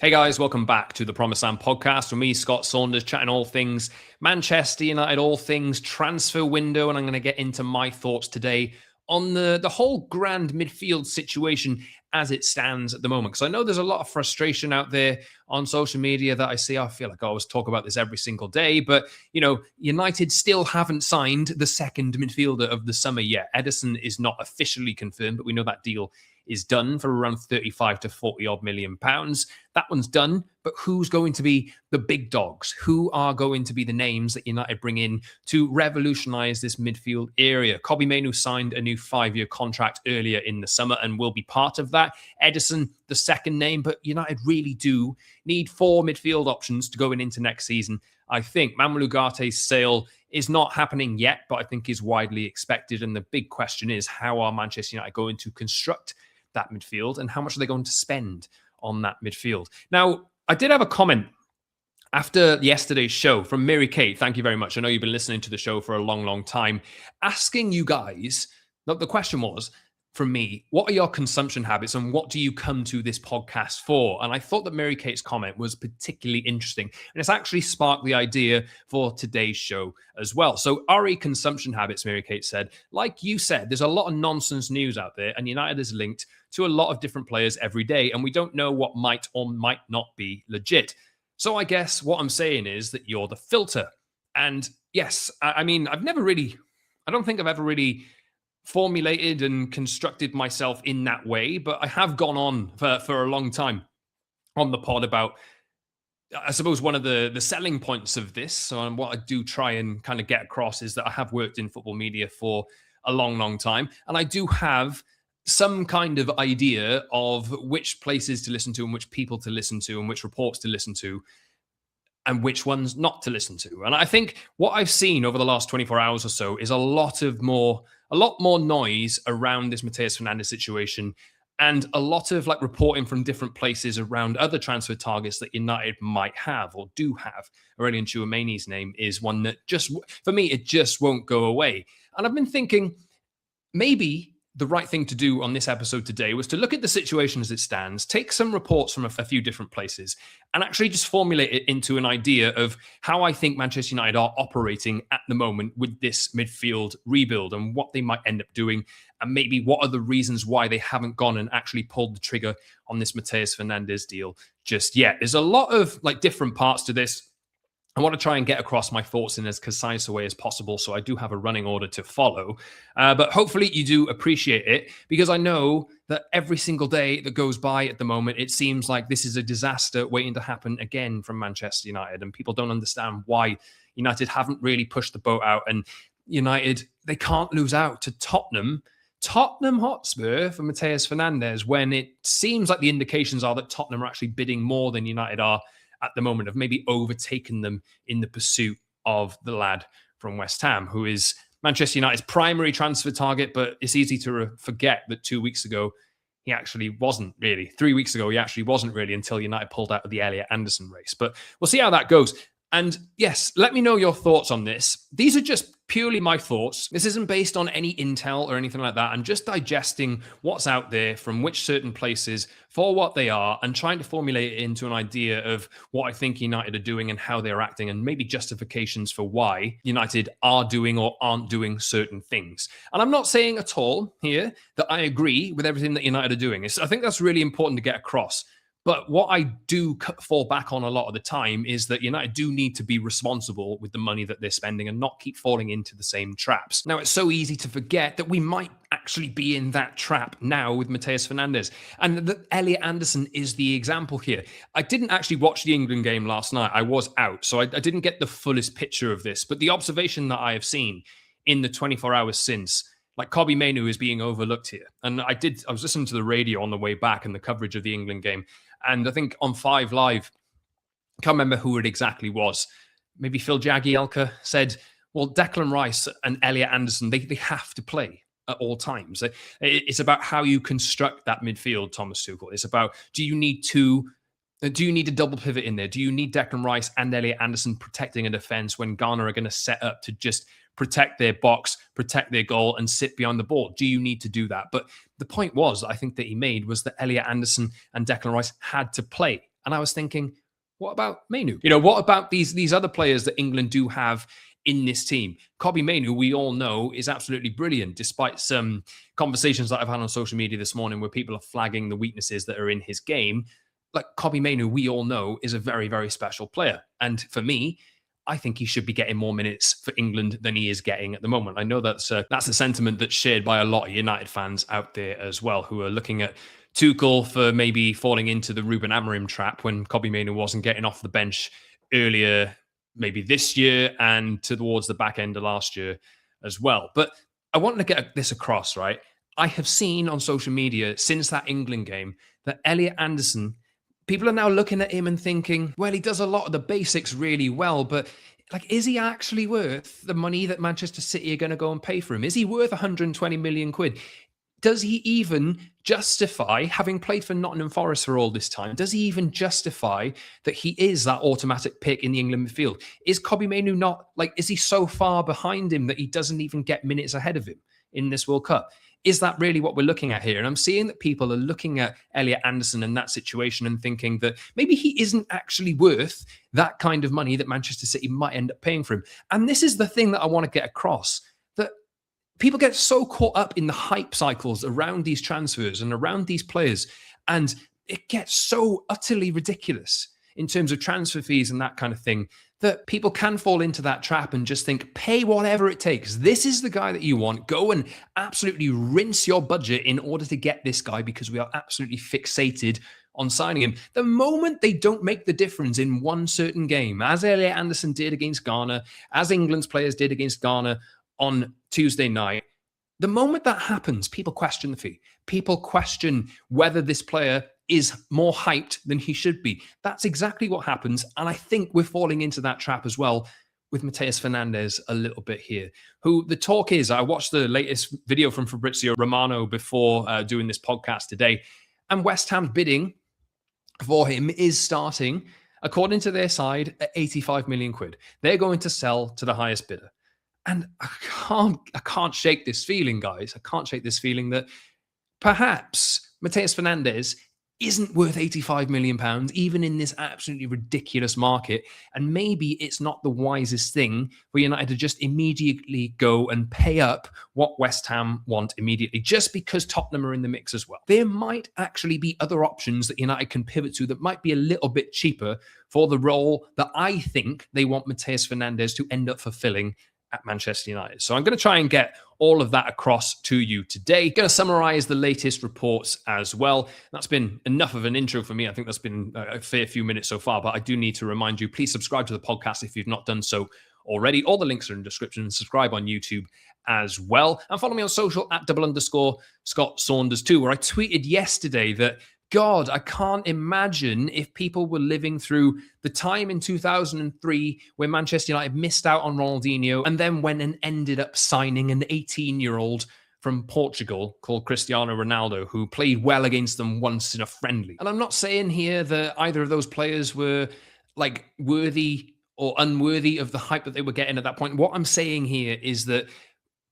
Hey guys, welcome back to the Promised Land podcast with me, Scott Saunders, chatting all things Manchester United, all things transfer window, and I'm going to get into my thoughts today on the whole grand midfield situation as it stands at the moment. Because I know there's a lot of frustration out there on social media that I see. I feel like I always talk about this every single day, but United still haven't signed the second midfielder of the summer yet. Ederson is not officially confirmed, but we know that deal is done for around 35 to 40 odd million pounds. That one's done, but who's going to be the big dogs? Who are going to be the names that United bring in to revolutionise this midfield area? Kobbie Mainoo signed a new 5-year contract earlier in the summer and will be part of that. Ederson, the second name, but United really do need 4 midfield options to go into next season. I think Mamadou Ugarte's sale is not happening yet, but I think is widely expected. And the big question is, how are Manchester United going to construct that midfield and how much are they going to spend on that midfield? Now, I did have a comment after yesterday's show from Mary Kate. Thank you very much. I know you've been listening to the show for a long, long time, asking you guys, the question was from me, what are your consumption habits and what do you come to this podcast for? And I thought that Mary Kate's comment was particularly interesting. And it's actually sparked the idea for today's show as well. So RE consumption habits, Mary Kate said, like you said, there's a lot of nonsense news out there and United is linked to a lot of different players every day. And we don't know what might or might not be legit. So I guess what I'm saying is that you're the filter. And yes, I mean, I don't think I've ever really formulated and constructed myself in that way, but I have gone on for a long time on the pod about, I suppose, one of the selling points of this. So what I do try and kind of get across is that I have worked in football media for a long, long time, and I do have some kind of idea of which places to listen to and which people to listen to and which reports to listen to and which ones not to listen to. And I think what I've seen over the last 24 hours or so is a lot more noise around this Mateus Fernandes situation and a lot of reporting from different places around other transfer targets that United might have or do have. Aurelien Tchouameni's name is one that for me, it just won't go away. And I've been thinking maybe the right thing to do on this episode today was to look at the situation as it stands, take some reports from a few different places, and actually just formulate it into an idea of how I think Manchester United are operating at the moment with this midfield rebuild and what they might end up doing, and maybe what are the reasons why they haven't gone and actually pulled the trigger on this Mateus Fernandes deal just yet. There's a lot of different parts to this. I want to try and get across my thoughts in as concise a way as possible, so I do have a running order to follow. But hopefully you do appreciate it, because I know that every single day that goes by at the moment, it seems like this is a disaster waiting to happen again from Manchester United, and people don't understand why United haven't really pushed the boat out. And United, they can't lose out to Tottenham Hotspur for Mateus Fernandes when it seems like the indications are that Tottenham are actually bidding more than United are at the moment, of maybe overtaken them in the pursuit of the lad from West Ham, who is Manchester United's primary transfer target. But it's easy to forget that 2 weeks ago, he actually wasn't really. 3 weeks ago, he actually wasn't really, until United pulled out of the Elliot Anderson race. But we'll see how that goes. And yes, let me know your thoughts on this. These are just purely my thoughts. This isn't based on any intel or anything like that. I'm just digesting what's out there from which certain places for what they are and trying to formulate it into an idea of what I think United are doing and how they're acting, and maybe justifications for why United are doing or aren't doing certain things. And I'm not saying at all here that I agree with everything that United are doing. I think that's really important to get across. But what I do fall back on a lot of the time is that United do need to be responsible with the money that they're spending and not keep falling into the same traps. Now, it's so easy to forget that we might actually be in that trap now with Mateus Fernandes. And that Elliot Anderson is the example here. I didn't actually watch the England game last night. I was out, so I didn't get the fullest picture of this. But the observation that I have seen in the 24 hours since, Kobbie Mainoo is being overlooked here. And I was listening to the radio on the way back and the coverage of the England game. And I think on 5 Live, I can't remember who it exactly was. Maybe Phil Jagielka said, well, Declan Rice and Elliot Anderson, they have to play at all times. It's about how you construct that midfield, Thomas Tuchel. It's about, do you need a double pivot in there? Do you need Declan Rice and Elliot Anderson protecting a defence when Ghana are going to set up to just protect their box, protect their goal, and sit behind the ball? Do you need to do that? But the point I think that he made was that Elliot Anderson and Declan Rice had to play. And I was thinking, what about Mainu? What about these other players that England do have in this team? Kobbie Mainu, we all know, is absolutely brilliant, despite some conversations that I've had on social media this morning where people are flagging the weaknesses that are in his game. Like Kobbie Mainu, we all know, is a very, very special player. And for me, I think he should be getting more minutes for England than he is getting at the moment. I know that's a sentiment that's shared by a lot of United fans out there as well, who are looking at Tuchel for maybe falling into the Ruben Amorim trap when Kobbie Mainu wasn't getting off the bench earlier, maybe this year and towards the back end of last year as well. But I want to get this across, right? I have seen on social media since that England game that Elliot Anderson, people are now looking at him and thinking, well, he does a lot of the basics really well, but like, is he actually worth the money that Manchester City are going to go and pay for him? Is he worth 120 million quid? Does he even justify, having played for Nottingham Forest for all this time, does he even justify that he is that automatic pick in the England midfield? Is Kobbie Mainu not, like, is he so far behind him that he doesn't even get minutes ahead of him in this World Cup? Is that really what we're looking at here? And I'm seeing that people are looking at Elliot Anderson in that situation and thinking that maybe he isn't actually worth that kind of money that Manchester City might end up paying for him. And this is the thing that I want to get across, that people get so caught up in the hype cycles around these transfers and around these players, and it gets so utterly ridiculous in terms of transfer fees and that kind of thing, that people can fall into that trap and just think, pay whatever it takes. This is the guy that you want. Go and absolutely rinse your budget in order to get this guy, because we are absolutely fixated on signing him. The moment they don't make the difference in one certain game, as Elliot Anderson did against Ghana, as England's players did against Ghana on Tuesday night, the moment that happens, people question the fee. People question whether this player is more hyped than he should be. That's exactly what happens. And I think we're falling into that trap as well with Mateus Fernandes a little bit here, who the talk is, I watched the latest video from Fabrizio Romano before doing this podcast today, and West Ham's bidding for him is starting, according to their side, at 85 million quid. They're going to sell to the highest bidder. And I can't shake this feeling, guys. I can't shake this feeling that perhaps Mateus Fernandes isn't worth 85 million pounds, even in this absolutely ridiculous market. And maybe it's not the wisest thing for United to just immediately go and pay up what West Ham want immediately, just because Tottenham are in the mix as well. There might actually be other options that United can pivot to that might be a little bit cheaper for the role that I think they want Mateus Fernandes to end up fulfilling at Manchester United. So I'm going to try and get all of that across to you today. Going to summarize the latest reports as well. That's been enough of an intro for me. I think that's been a fair few minutes so far, but I do need to remind you, please subscribe to the podcast if you've not done so already. All the links are in the description. Subscribe on YouTube as well. And follow me on social at _Scott Saunders too, where I tweeted yesterday that God, I can't imagine if people were living through the time in 2003 where Manchester United missed out on Ronaldinho and then went and ended up signing an 18-year-old from Portugal called Cristiano Ronaldo, who played well against them once in a friendly. And I'm not saying here that either of those players were like worthy or unworthy of the hype that they were getting at that point. What I'm saying here is that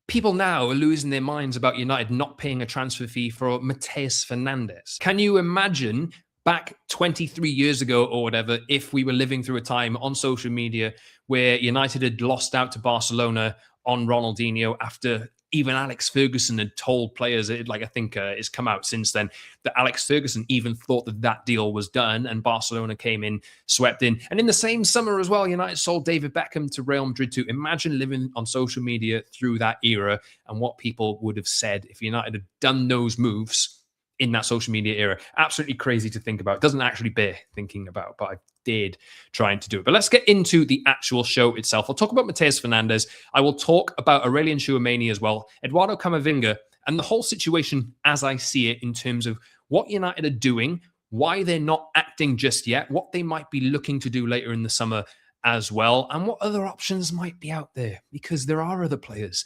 people now are losing their minds about United not paying a transfer fee for Mateus Fernandes. Can you imagine back 23 years ago or whatever, if we were living through a time on social media where United had lost out to Barcelona on Ronaldinho after even Alex Ferguson had told players, I think it's come out since then, that Alex Ferguson even thought that deal was done, and Barcelona came in, swept in. And in the same summer as well, United sold David Beckham to Real Madrid too. Imagine living on social media through that era and what people would have said if United had done those moves in that social media era. Absolutely crazy to think about. It doesn't actually bear thinking about, but I did trying to do it. But let's get into the actual show itself. I'll talk about Mateus Fernandes. I will talk about Aurelien Tchouameni as well, Eduardo Camavinga, and the whole situation as I see it in terms of what United are doing, why they're not acting just yet, what they might be looking to do later in the summer as well, and what other options might be out there, because there are other players.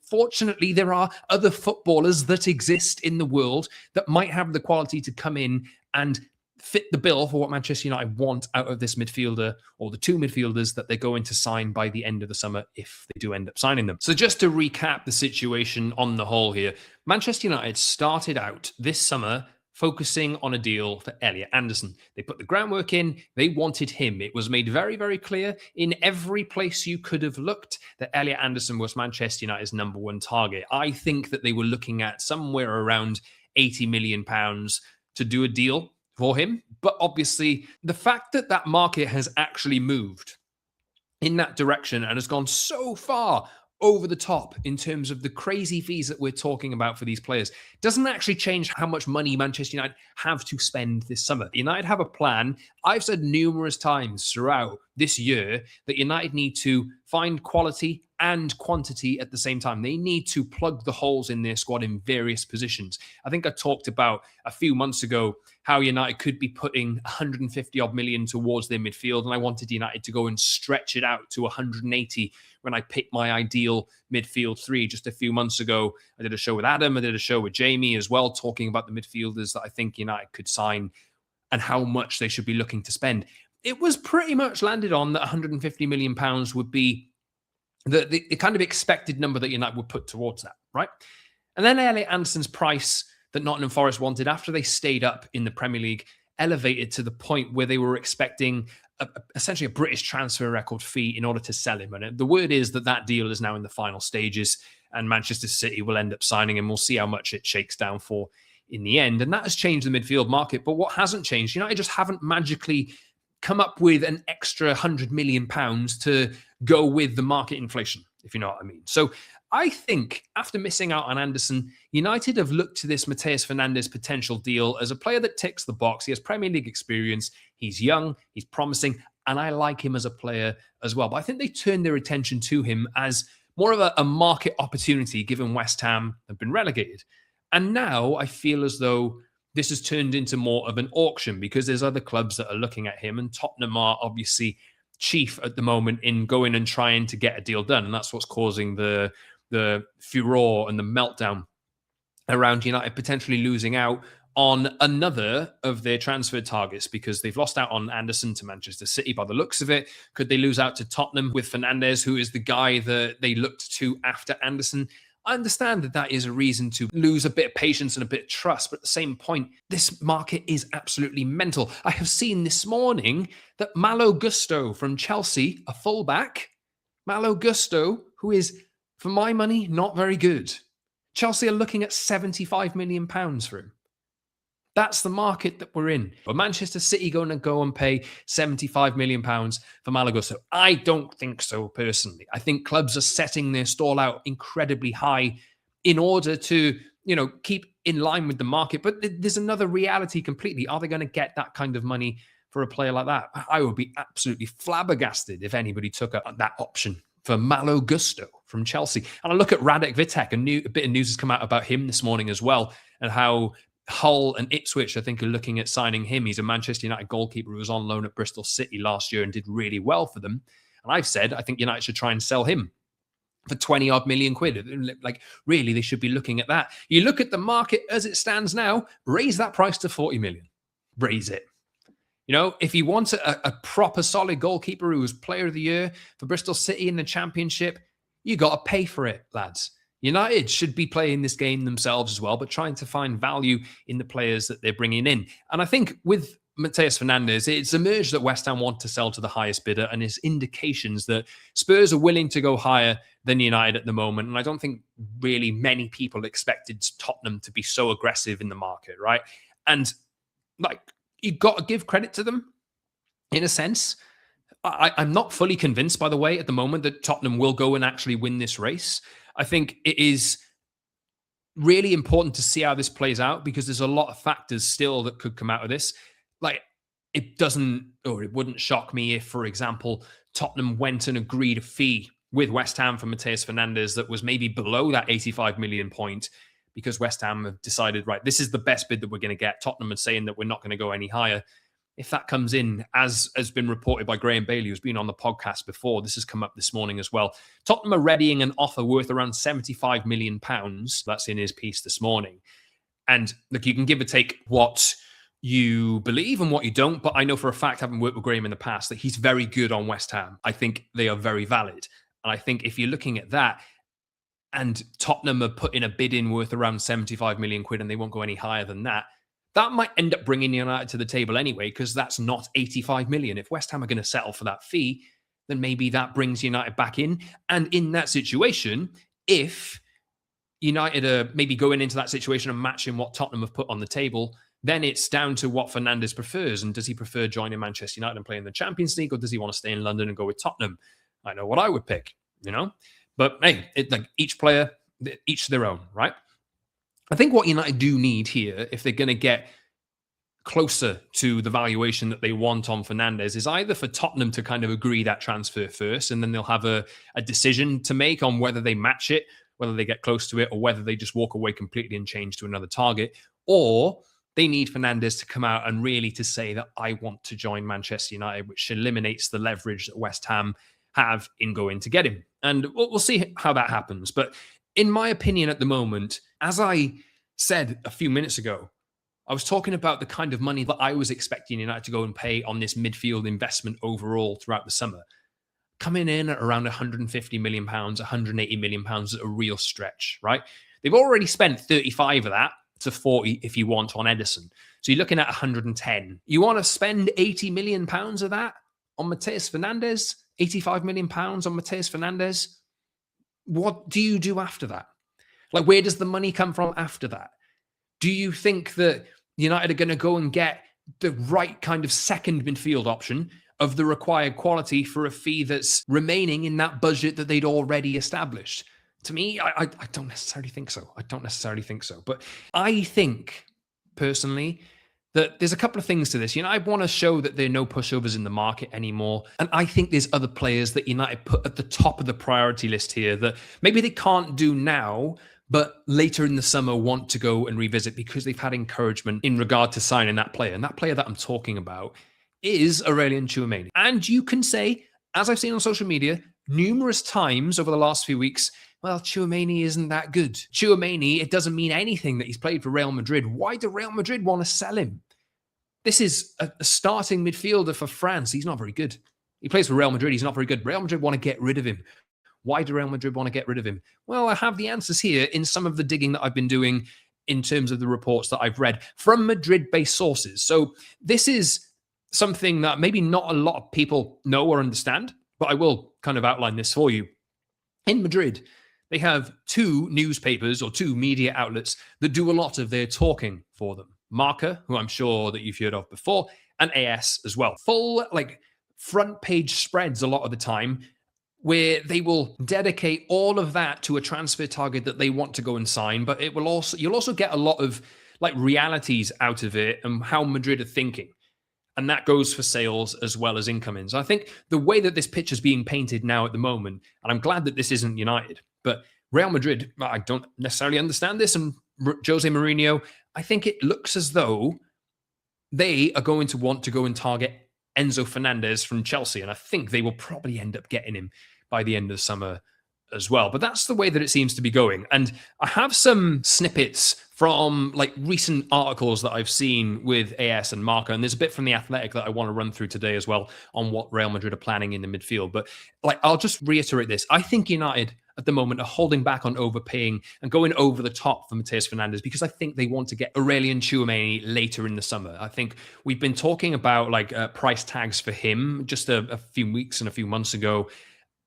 Fortunately, there are other footballers that exist in the world that might have the quality to come in and fit the bill for what Manchester United want out of this midfielder, or the two midfielders that they're going to sign by the end of the summer if they do end up signing them. So just to recap the situation on the whole here, Manchester United started out this summer focusing on a deal for Elliot Anderson. They put the groundwork in. They wanted him. It was made very, very clear in every place you could have looked that Elliot Anderson was Manchester United's number one target. I think that they were looking at somewhere around £80 million to do a deal for him. But obviously, the fact that that market has actually moved in that direction and has gone so far over the top in terms of the crazy fees that we're talking about for these players doesn't actually change how much money Manchester United have to spend this summer. United have a plan. I've said numerous times throughout this year that United need to find quality and quantity at the same time. They need to plug the holes in their squad in various positions. I think I talked about a few months ago how United could be putting 150 odd million towards their midfield, and I wanted United to go and stretch it out to 180 when I picked my ideal midfield three just a few months ago. I did a show with Adam, I did a show with Jamie as well, talking about the midfielders that I think United could sign and how much they should be looking to spend. It was pretty much landed on that £150 million would be the kind of expected number that United would put towards that, right? And then Elliot Anderson's price that Nottingham Forest wanted after they stayed up in the Premier League elevated to the point where they were expecting essentially a British transfer record fee in order to sell him. And the word is that that deal is now in the final stages and Manchester City will end up signing him. We'll see how much it shakes down for in the end. And that has changed the midfield market. But what hasn't changed, United just haven't magically come up with an extra £100 million to go with the market inflation, if you know what I mean. So I think after missing out on Anderson, United have looked to this Mateus Fernandes potential deal as a player that ticks the box. He has Premier League experience. He's young. He's promising. And I like him as a player as well. But I think they turned their attention to him as more of a market opportunity given West Ham have been relegated. And now I feel as though this has turned into more of an auction because there's other clubs that are looking at him, and Tottenham are obviously chief at the moment in going and trying to get a deal done. And that's what's causing the furore and the meltdown around United potentially losing out on another of their transfer targets because they've lost out on Anderson to Manchester City by the looks of it. Could they lose out to Tottenham with Fernandes, who is the guy that they looked to after Anderson? I understand that that is a reason to lose a bit of patience and a bit of trust, but at the same point, this market is absolutely mental. I have seen this morning that Malo Gusto from Chelsea, a fullback, Malo Gusto, who is, for my money, not very good. Chelsea are looking at £75 million for him. That's the market that we're in. But Manchester City going to go and pay £75 million for Malo Gusto? I don't think so, personally. I think clubs are setting their stall out incredibly high in order to, keep in line with the market. But there's another reality completely. Are they going to get that kind of money for a player like that? I would be absolutely flabbergasted if anybody took that option for Malo Gusto from Chelsea. And I look at Radek Vitek, a bit of news has come out about him this morning as well, and how Hull and Ipswich, I think, are looking at signing him. He's a Manchester United goalkeeper who was on loan at Bristol City last year and did really well for them. And I've said, I think United should try and sell him for 20 odd million quid. Like, really, they should be looking at that. You look at the market as it stands now, raise that price to 40 million. Raise it. If you want a proper solid goalkeeper who was player of the year for Bristol City in the Championship, you got to pay for it, lads. United should be playing this game themselves as well, but trying to find value in the players that they're bringing in. And I think with Mateus Fernandes, it's emerged that West Ham want to sell to the highest bidder, and there's indications that Spurs are willing to go higher than United at the moment. And I don't think really many people expected Tottenham to be so aggressive in the market, right? And you've got to give credit to them in a sense. I'm not fully convinced, by the way, at the moment that Tottenham will go and actually win this race. I think it is really important to see how this plays out because there's a lot of factors still that could come out of this. It wouldn't shock me if, for example, Tottenham went and agreed a fee with West Ham for Mateus Fernandes that was maybe below that 85 million point because West Ham have decided, right, this is the best bid that we're going to get. Tottenham is saying that we're not going to go any higher. If that comes in, as has been reported by Graham Bailey, who's been on the podcast before, this has come up this morning as well. Tottenham are readying an offer worth around £75 million. That's in his piece this morning. And look, you can give or take what you believe and what you don't, but I know for a fact, having worked with Graham in the past, that he's very good on West Ham. I think they are very valid. And I think if you're looking at that, and Tottenham are putting a bid in worth around 75 million quid and they won't go any higher than that, That might end up bringing United to the table anyway, because that's not 85 million. If West Ham are going to settle for that fee, then maybe that brings United back in. And in that situation, if United are maybe going into that situation and matching what Tottenham have put on the table, then it's down to what Fernandes prefers. And does he prefer joining Manchester United and playing the Champions League, or does he want to stay in London and go with Tottenham? I know what I would pick, you know? But hey, like each player, each their own, right? I think what United do need here, if they're going to get closer to the valuation that they want on Fernandes, is either for Tottenham to kind of agree that transfer first, and then they'll have a decision to make on whether they match it, whether they get close to it, or whether they just walk away completely and change to another target, or they need Fernandes to come out and really to say that I want to join Manchester United, which eliminates the leverage that West Ham have in going to get him. And we'll see how that happens. But in my opinion at the moment, as I said a few minutes ago, I was talking about the kind of money that I was expecting United to go and pay on this midfield investment overall throughout the summer. Coming in at around £150 million, £180 million is a real stretch, right? They've already spent 35 of that to 40 if you want on Edison. So you're looking at 110. You want to spend £80 million of that on Mateus Fernandes? £85 million on Mateus Fernandes? What do you do after that? Like, where does the money come from after that? Do you think that United are going to go and get the right kind of second midfield option of the required quality for a fee that's remaining in that budget that they'd already established? To me, I don't necessarily think so. I don't necessarily think so. But I think, personally, that there's a couple of things to this. United want to show that there are no pushovers in the market anymore. And I think there's other players that United put at the top of the priority list here that maybe they can't do now, but later in the summer want to go and revisit because they've had encouragement in regard to signing that player. And that player that I'm talking about is Aurelien Tchouameni. And you can say, as I've seen on social media numerous times over the last few weeks, well, Tchouameni isn't that good. Tchouameni, it doesn't mean anything that he's played for Real Madrid. Why do Real Madrid want to sell him? This is a starting midfielder for France. He's not very good. He plays for Real Madrid. He's not very good. Real Madrid want to get rid of him. Why do Real Madrid want to get rid of him? Well, I have the answers here in some of the digging that I've been doing in terms of the reports that I've read from Madrid-based sources. So this is something that maybe not a lot of people know or understand, but I will kind of outline this for you. In Madrid, they have two newspapers or two media outlets that do a lot of their talking for them. Marca, who I'm sure that you've heard of before, and AS as well. Full, like, front page spreads a lot of the time where they will dedicate all of that to a transfer target that they want to go and sign, but it will also, you'll also get a lot of like realities out of it and how Madrid are thinking. And that goes for sales as well as incomings. I think the way that this picture is being painted now at the moment, and I'm glad that this isn't United, but Real Madrid, I don't necessarily understand this, and Jose Mourinho, I think it looks as though they are going to want to go and target Enzo Fernandez from Chelsea, and I think they will probably end up getting him by the end of the summer as well. But that's the way that it seems to be going. And I have some snippets from like recent articles that I've seen with AS and Marca, and there's a bit from The Athletic that I want to run through today as well on what Real Madrid are planning in the midfield. But like, I'll just reiterate this. I think United at the moment are holding back on overpaying and going over the top for Mateus Fernandes because I think they want to get Aurelien Tchouameni later in the summer. I think we've been talking about like price tags for him just a few weeks and a few months ago.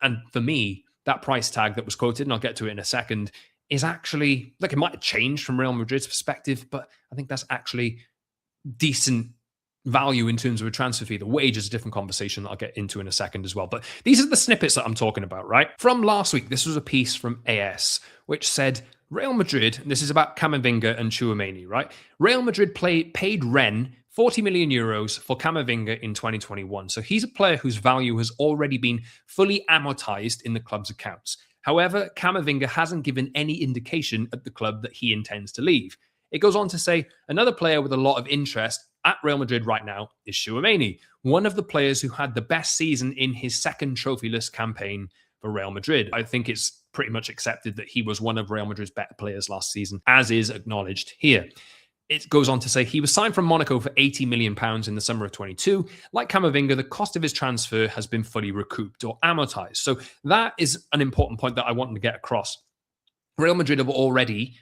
And for me, that price tag that was quoted, and I'll get to it in a second, is actually, like, it might have changed from Real Madrid's perspective, but I think that's actually decent value in terms of a transfer fee. The wage is a different conversation that I'll get into in a second as well. But these are the snippets that I'm talking about, right? From last week, this was a piece from AS, which said, Real Madrid, and this is about Camavinga and Tchouameni, right? Real Madrid paid Rennes 40 million euros for Camavinga in 2021. So he's a player whose value has already been fully amortized in the club's accounts. However, Camavinga hasn't given any indication at the club that he intends to leave. It goes on to say, another player with a lot of interest at Real Madrid right now is Tchouameni, one of the players who had the best season in his second trophyless campaign for Real Madrid. I think it's pretty much accepted that he was one of Real Madrid's better players last season, as is acknowledged here. It goes on to say he was signed from Monaco for £80 million in the summer of 22. Like Camavinga, the cost of his transfer has been fully recouped or amortized. So that is an important point that I wanted to get across. Real Madrid have already,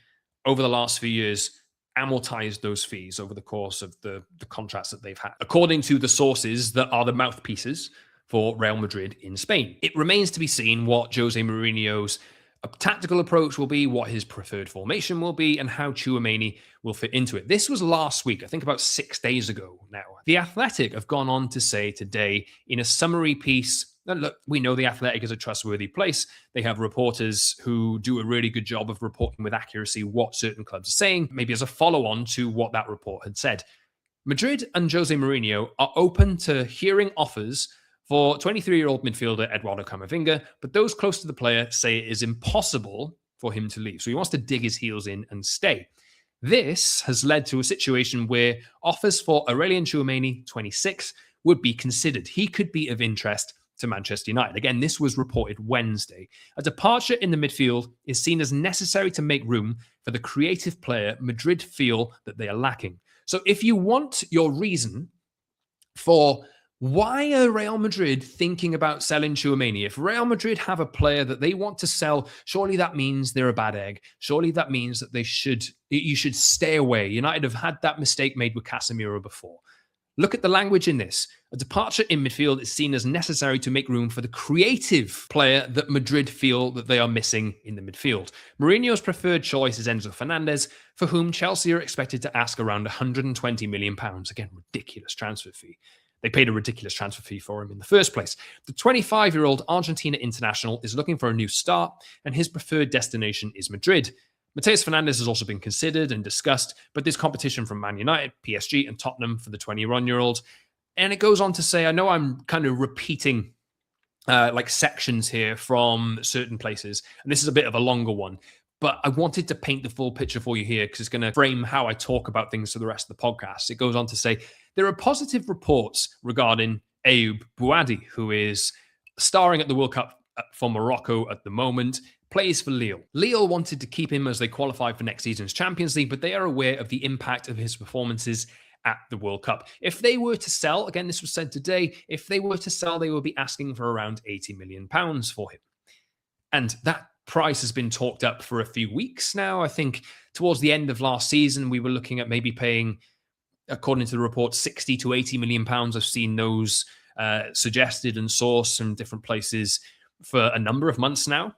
over the last few years, amortize those fees over the course of the contracts that they've had, according to the sources that are the mouthpieces for Real Madrid in Spain. It remains to be seen what Jose Mourinho's tactical approach will be, what his preferred formation will be, and how Tchouameni will fit into it. This was last week, I think about 6 days ago now. The Athletic have gone on to say today in a summary piece, and look, we know the Athletic is a trustworthy place. They have reporters who do a really good job of reporting with accuracy what certain clubs are saying, maybe as a follow-on to what that report had said. Madrid and Jose Mourinho are open to hearing offers for 23-year-old midfielder Eduardo Camavinga, but those close to the player say it is impossible for him to leave. So he wants to dig his heels in and stay. This has led to a situation where offers for Aurelien Tchouameni, 26, would be considered. He could be of interest to Manchester United. Again, this was reported Wednesday. A departure in the midfield is seen as necessary to make room for the creative player Madrid feel that they are lacking. So if you want your reason for why are Real Madrid thinking about selling Tchouameni? If Real Madrid have a player that they want to sell, surely that means they're a bad egg. Surely that means that you should stay away. United have had that mistake made with Casemiro before. Look at the language in this. A departure in midfield is seen as necessary to make room for the creative player that Madrid feel that they are missing in the midfield. Mourinho's preferred choice is Enzo Fernandes, for whom Chelsea are expected to ask around £120 million. Again, ridiculous transfer fee. They paid a ridiculous transfer fee for him in the first place. The 25-year-old Argentina international is looking for a new start, and his preferred destination is Madrid. Mateus Fernandes has also been considered and discussed, but there's competition from Man United, PSG, and Tottenham for the 21-year-old. And it goes on to say, I know I'm kind of repeating like sections here from certain places, and this is a bit of a longer one, but I wanted to paint the full picture for you here because it's going to frame how I talk about things for the rest of the podcast. It goes on to say, there are positive reports regarding Ayoub Bouadi, who is starring at the World Cup for Morocco at the moment, plays for Lille. Lille wanted to keep him as they qualify for next season's Champions League, but they are aware of the impact of his performances at the World Cup. If they were to sell, again, this was said today, if they were to sell, they would be asking for around £80 million for him. And that price has been talked up for a few weeks now. I think towards the end of last season, we were looking at maybe paying, according to the report, 60 to 80 million pounds. I've seen those suggested and sourced from different places for a number of months now.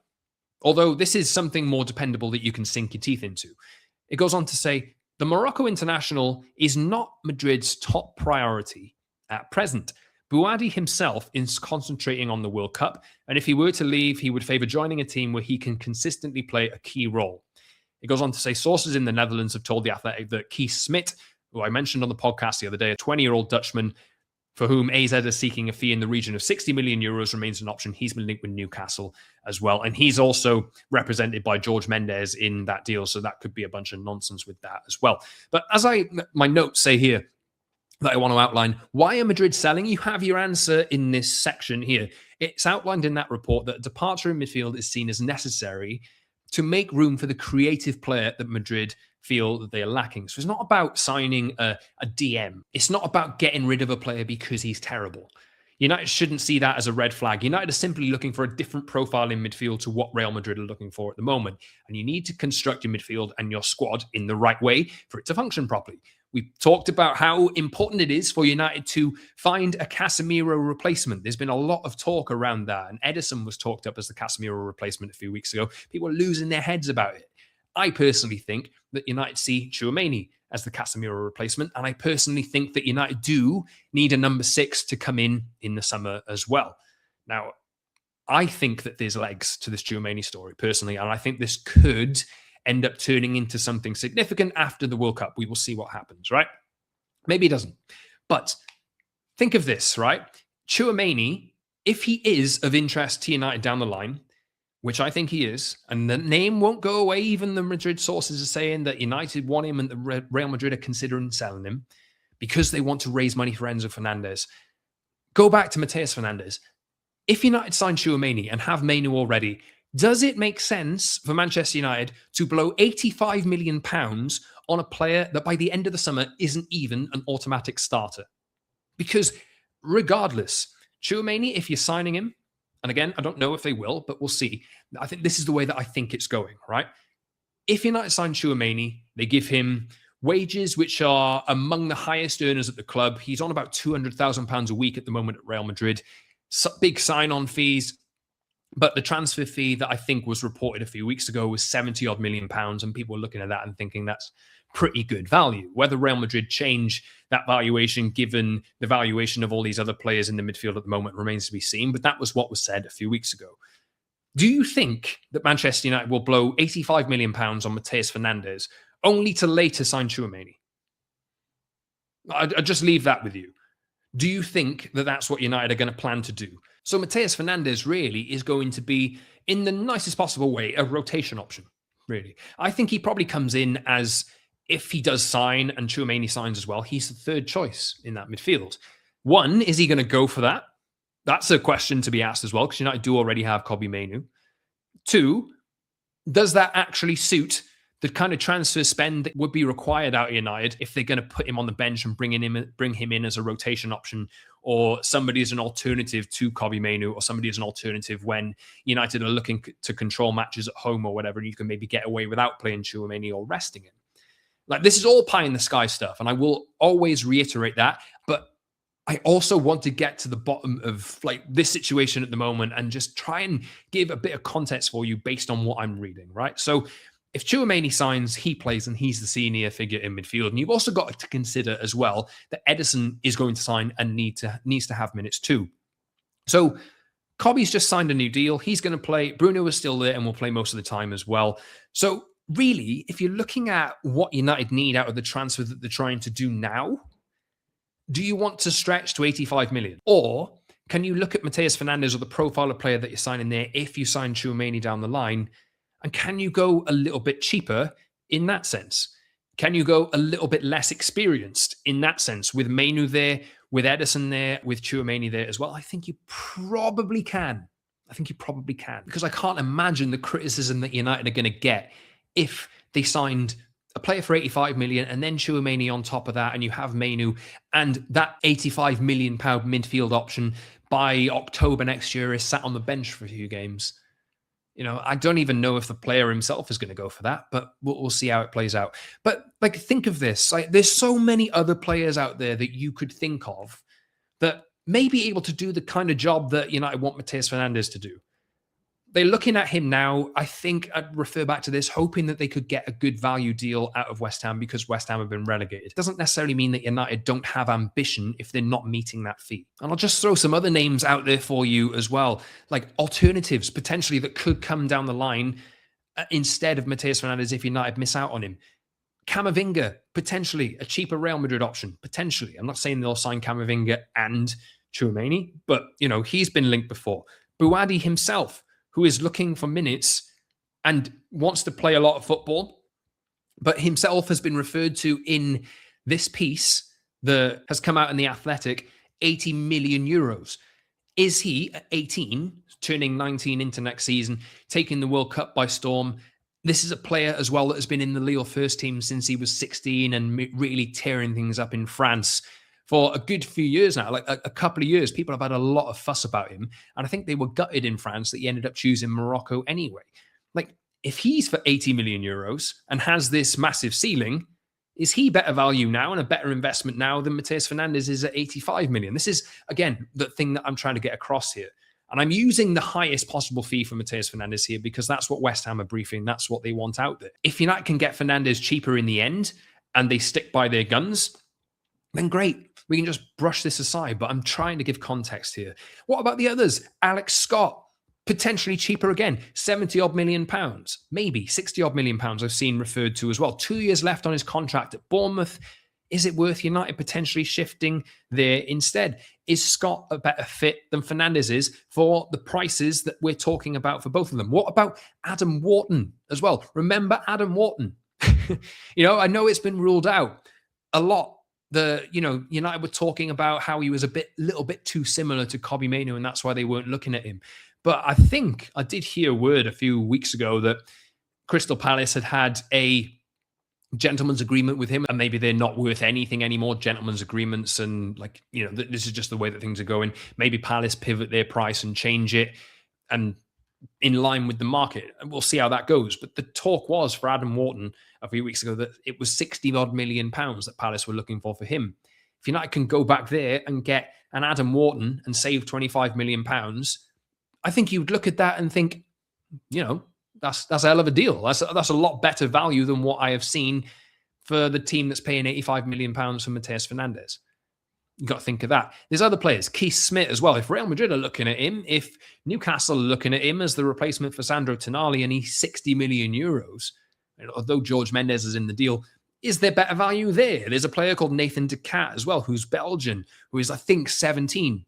Although this is something more dependable that you can sink your teeth into. It goes on to say, the Morocco international is not Madrid's top priority at present. Bouadi himself is concentrating on the World Cup, and if he were to leave, he would favour joining a team where he can consistently play a key role. It goes on to say, sources in the Netherlands have told The Athletic that Keith Smit, who I mentioned on the podcast the other day, a 20-year-old Dutchman for whom AZ is seeking a fee in the region of 60 million euros, remains an option. He's been linked with Newcastle as well. And he's also represented by George Mendes in that deal. So that could be a bunch of nonsense with that as well. But as my notes say here that I want to outline, why are Madrid selling? You have your answer in this section here. It's outlined in that report that a departure in midfield is seen as necessary to make room for the creative player that Madrid feel that they are lacking. So it's not about signing a DM. It's not about getting rid of a player because he's terrible. United shouldn't see that as a red flag. United are simply looking for a different profile in midfield to what Real Madrid are looking for at the moment. And you need to construct your midfield and your squad in the right way for it to function properly. We talked about how important it is for United to find a Casemiro replacement. There's been a lot of talk around that. And Edison was talked up as the Casemiro replacement a few weeks ago. People are losing their heads about it. I personally think that United see Tchouameni as the Casemiro replacement. And I personally think that United do need a number 6 to come in the summer as well. Now, I think that there's legs to this Tchouameni story personally. And I think this could end up turning into something significant after the World Cup. We will see what happens, right? Maybe it doesn't. But think of this, right? Tchouameni, if he is of interest to United down the line, which I think he is, and the name won't go away. Even the Madrid sources are saying that United want him and the Real Madrid are considering selling him because they want to raise money for Enzo Fernandes. Go back to Mateus Fernandes. If United sign Tchouameni and have Mainu already, does it make sense for Manchester United to blow £85 million on a player that by the end of the summer isn't even an automatic starter? Because regardless, Tchouameni, if you're signing him, and again, I don't know if they will, but we'll see. I think this is the way that I think it's going, right? If United sign Tchouameni, they give him wages, which are among the highest earners at the club. He's on about £200,000 a week at the moment at Real Madrid. Big sign-on fees. But the transfer fee that I think was reported a few weeks ago was 70 odd million pounds, and people were looking at that and thinking that's pretty good value. Whether Real Madrid change that valuation given the valuation of all these other players in the midfield at the moment remains to be seen, but that was what was said a few weeks ago. Do you think that Manchester United will blow 85 million pounds on Mateus Fernandes only to later sign Tchouameni? I just leave that with you. Do you think that that's what United are going to plan to do? So Mateus Fernandes really is going to be, in the nicest possible way, a rotation option, really. I think he probably comes in as, if he does sign and Tchouameni signs as well, he's the third choice in that midfield. One, is he going to go for that? That's a question to be asked as well, because United do already have Kobbie Mainoo. Two, does that actually suit the kind of transfer spend that would be required out of United if they're going to put him on the bench and bring him in as a rotation option, or somebody as an alternative to Kobbie Mainoo, or somebody as an alternative when United are looking to control matches at home or whatever, and you can maybe get away without playing Tchouameni or resting him. Like, this is all pie in the sky stuff, and I will always reiterate that, but I also want to get to the bottom of like this situation at the moment and just try and give a bit of context for you based on what I'm reading, right? So if Tchouameni signs, he plays, and he's the senior figure in midfield. And you've also got to consider as well that Ederson is going to sign and needs to have minutes too. So Kobbie's just signed a new deal. He's going to play. Bruno is still there and will play most of the time as well. So really, if you're looking at what United need out of the transfer that they're trying to do now, do you want to stretch to 85 million? Or can you look at Mateus Fernandes or the profile of player that you're signing there if you sign Tchouameni down the line? And can you go a little bit cheaper in that sense? Can you go a little bit less experienced in that sense with Mainoo there, with Ederson there, with Tchouameni there as well? I think you probably can. Because I can't imagine the criticism that United are going to get if they signed a player for 85 million and then Tchouameni on top of that, and you have Mainoo, and that 85 million pound midfield option by October next year is sat on the bench for a few games. You know, I don't even know if the player himself is going to go for that, but we'll see how it plays out. But like, think of this. Like, there's so many other players out there that you could think of that may be able to do the kind of job that United want Mateus Fernandes to do. They're looking at him now. I think I'd refer back to this, hoping that they could get a good value deal out of West Ham because West Ham have been relegated. It doesn't necessarily mean that United don't have ambition if they're not meeting that fee. And I'll just throw some other names out there for you as well, like alternatives potentially that could come down the line instead of Mateus Fernandes if United miss out on him. Camavinga, potentially a cheaper Real Madrid option, potentially. I'm not saying they'll sign Camavinga and Tchouameni, but, you know, he's been linked before. Buadi himself, who is looking for minutes and wants to play a lot of football, but himself has been referred to in this piece that has come out in The Athletic, 80 million euros. Is he at 18, turning 19 into next season, taking the World Cup by storm? This is a player as well that has been in the Lille first team since he was 16 and really tearing things up in France for a good few years now, like a couple of years. People have had a lot of fuss about him. And I think they were gutted in France that he ended up choosing Morocco anyway. Like, if he's for 80 million euros and has this massive ceiling, is he better value now and a better investment now than Mateus Fernandes is at 85 million? This is, again, the thing that I'm trying to get across here. And I'm using the highest possible fee for Mateus Fernandes here because that's what West Ham are briefing. That's what they want out there. If United can get Fernandes cheaper in the end and they stick by their guns, then great. We can just brush this aside, but I'm trying to give context here. What about the others? Alex Scott, potentially cheaper again, 70 odd million pounds, maybe 60 odd million pounds I've seen referred to as well. 2 years left on his contract at Bournemouth. Is it worth United potentially shifting there instead? Is Scott a better fit than Fernandes is for the prices that we're talking about for both of them? What about Adam Wharton as well? Remember Adam Wharton? I know it's been ruled out a lot. United were talking about how he was a little bit too similar to Kobbie Mainoo, and that's why they weren't looking at him. But I think I did hear word a few weeks ago that Crystal Palace had a gentleman's agreement with him, and maybe they're not worth anything anymore, gentleman's agreements, and this is just the way that things are going. Maybe Palace pivot their price and change it, and in line with the market. And we'll see how that goes. But the talk was for Adam Wharton a few weeks ago that it was 60 odd million pounds that Palace were looking for him. If United can go back there and get an Adam Wharton and save 25 million pounds, I think you would look at that and think, that's a hell of a deal. That's a lot better value than what I have seen for the team that's paying 85 million pounds for Mateus Fernandes. You've got to think of that. There's other players, Keith Smith as well. If Real Madrid are looking at him, if Newcastle are looking at him as the replacement for Sandro Tonali and he's 60 million euros, although George Mendes is in the deal, is there better value there? There's a player called Nathan De Cat as well, who's Belgian, who is, I think, 17.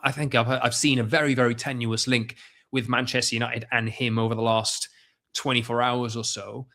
I've seen a very, very tenuous link with Manchester United and him over the last 24 hours or so.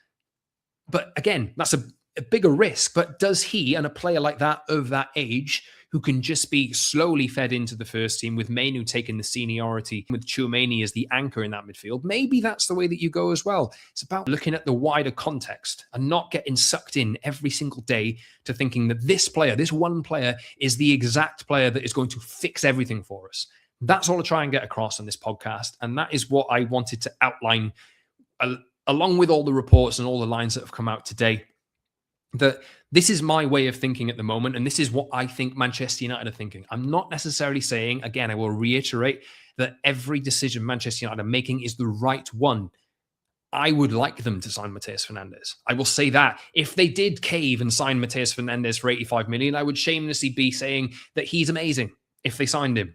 But again, that's a bigger risk. But does he, and a player like that of that age, who can just be slowly fed into the first team with Mainu taking the seniority, with Tchouameni as the anchor in that midfield, maybe that's the way that you go as well. It's about looking at the wider context and not getting sucked in every single day to thinking that this player, this one player, is the exact player that is going to fix everything for us. That's all I try and get across on this podcast. And that is what I wanted to outline along with all the reports and all the lines that have come out today. That this is my way of thinking at the moment, and this is what I think Manchester United are thinking. I'm not necessarily saying, again, I will reiterate that every decision Manchester United are making is the right one. I would like them to sign Mateus Fernandes. I will say that. If they did cave and sign Mateus Fernandes for 85 million, I would shamelessly be saying that he's amazing if they signed him.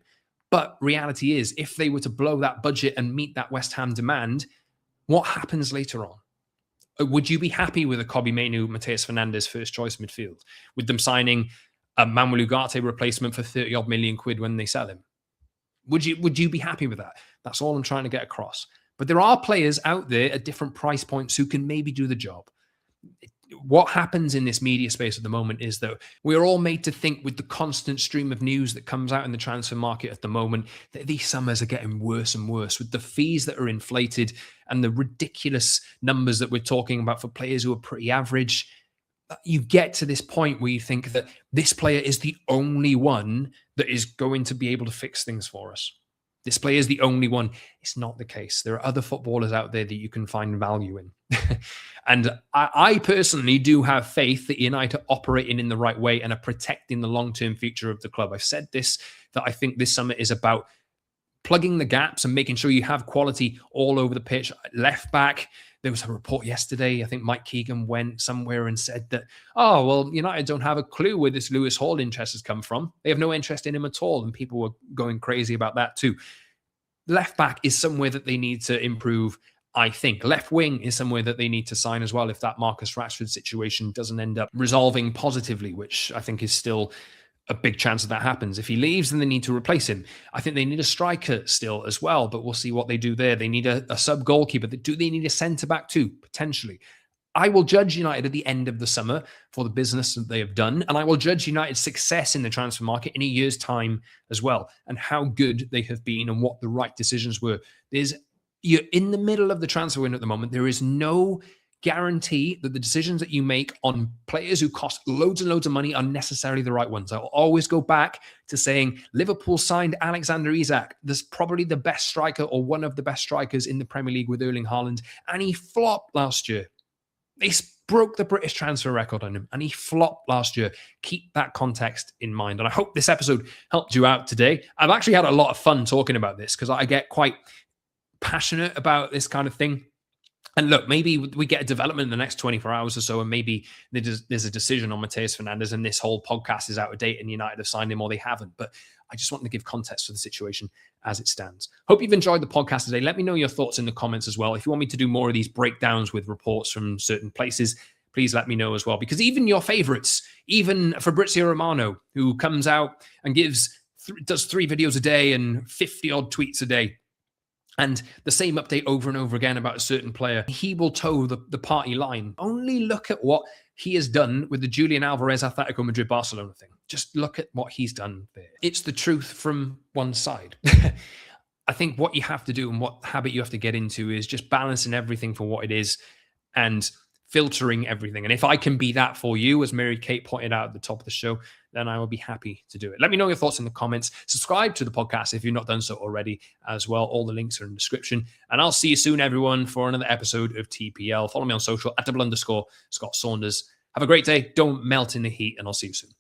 But reality is, if they were to blow that budget and meet that West Ham demand, what happens later on? Would you be happy with a Kobbie Mainoo, Mateus Fernandes first choice midfield, with them signing a Manuel Ugarte replacement for 30 odd million quid when they sell him? Would you be happy with that? That's all I'm trying to get across. But there are players out there at different price points who can maybe do the job. What happens in this media space at the moment is that we're all made to think, with the constant stream of news that comes out in the transfer market at the moment, that these summers are getting worse and worse with the fees that are inflated and the ridiculous numbers that we're talking about for players who are pretty average. You get to this point where you think that this player is the only one that is going to be able to fix things for us. This player is the only one. It's not the case. There are other footballers out there that you can find value in. And I personally do have faith that United are operating in the right way and are protecting the long-term future of the club. I've said this, that I think this summer is about plugging the gaps and making sure you have quality all over the pitch. Left back, there was a report yesterday, I think Mike Keegan went somewhere and said that, United don't have a clue where this Lewis Hall interest has come from. They have no interest in him at all. And people were going crazy about that too. Left back is somewhere that they need to improve, I think. Left wing is somewhere that they need to sign as well if that Marcus Rashford situation doesn't end up resolving positively, which I think is still a big chance that happens. If he leaves, then they need to replace him. I think they need a striker still as well, but we'll see what they do there. They need a sub-goalkeeper. Do they need a centre-back too? Potentially. I will judge United at the end of the summer for the business that they have done, and I will judge United's success in the transfer market in a year's time as well, and how good they have been and what the right decisions were. You're in the middle of the transfer window at the moment. There is no guarantee that the decisions that you make on players who cost loads and loads of money are necessarily the right ones. I'll always go back to saying Liverpool signed Alexander Isak. There's probably the best striker or one of the best strikers in the Premier League with Erling Haaland, and he flopped last year. They broke the British transfer record on him, and he flopped last year. Keep that context in mind. And I hope this episode helped you out today. I've actually had a lot of fun talking about this because I get quite passionate about this kind of thing. And look, maybe we get a development in the next 24 hours or so, and maybe there's a decision on Mateus Fernandes and this whole podcast is out of date and United have signed him or they haven't. But I just want to give context for the situation as it stands. Hope you've enjoyed the podcast today. Let me know your thoughts in the comments as well. If you want me to do more of these breakdowns with reports from certain places, please let me know as well. Because even your favorites, even Fabrizio Romano, who comes out and does 3 videos a day and 50 odd tweets a day, and the same update over and over again about a certain player, he will toe the party line. Only look at what he has done with the Julian Alvarez Atletico Madrid Barcelona thing. Just look at what he's done there. It's the truth from one side. I think what you have to do and what habit you have to get into is just balancing everything for what it is and filtering everything. And if I can be that for you, as Mary Kate pointed out at the top of the show, then I will be happy to do it. Let me know your thoughts in the comments. Subscribe to the podcast if you've not done so already as well. All the links are in the description. And I'll see you soon, everyone, for another episode of TPL. Follow me on social at @_Scott Saunders. Have a great day. Don't melt in the heat, and I'll see you soon.